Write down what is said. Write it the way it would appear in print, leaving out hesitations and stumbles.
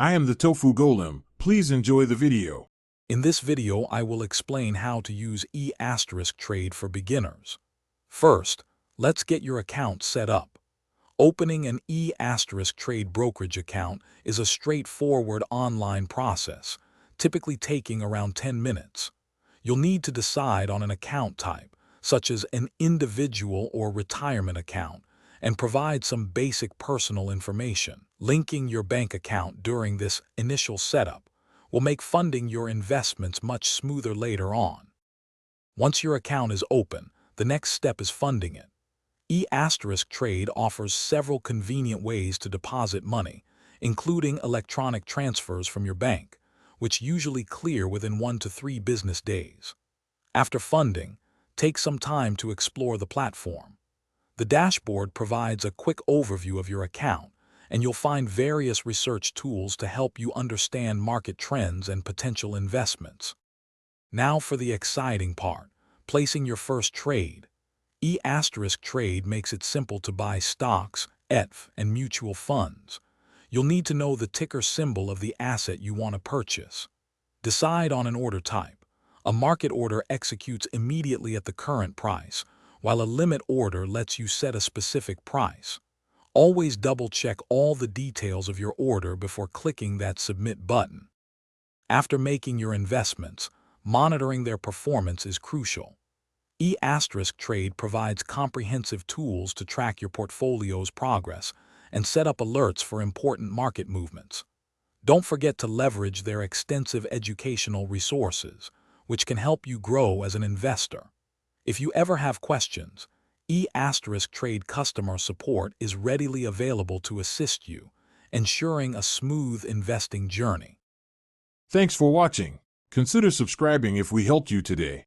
I am the Tofu Golem. Please enjoy the video. In this video, I will explain how to use eTrade for beginners. First, let's get your account set up. Opening an eTrade brokerage account is a straightforward online process, typically taking around 10 minutes. You'll need to decide on an account type, such as an individual or retirement account, and provide some basic personal information. Linking your bank account during this initial setup will make funding your investments much smoother later on. Once your account is open, the next step is funding it. eTrade offers several convenient ways to deposit money, including electronic transfers from your bank, which usually clear within 1 to 3 business days. After funding, take some time to explore the platform. The dashboard provides a quick overview of your account, and you'll find various research tools to help you understand market trends and potential investments. Now for the exciting part, placing your first trade. eTrade makes it simple to buy stocks, ETFs, and mutual funds. You'll need to know the ticker symbol of the asset you want to purchase. Decide on an order type. A market order executes immediately at the current price, while a limit order lets you set a specific price. Always double-check all the details of your order before clicking that Submit button. After making your investments, monitoring their performance is crucial. eTrade provides comprehensive tools to track your portfolio's progress and set up alerts for important market movements. Don't forget to leverage their extensive educational resources, which can help you grow as an investor. If you ever have questions, eTrade customer support is readily available to assist you, ensuring a smooth investing journey. Thanks for watching. Consider subscribing if we helped you today.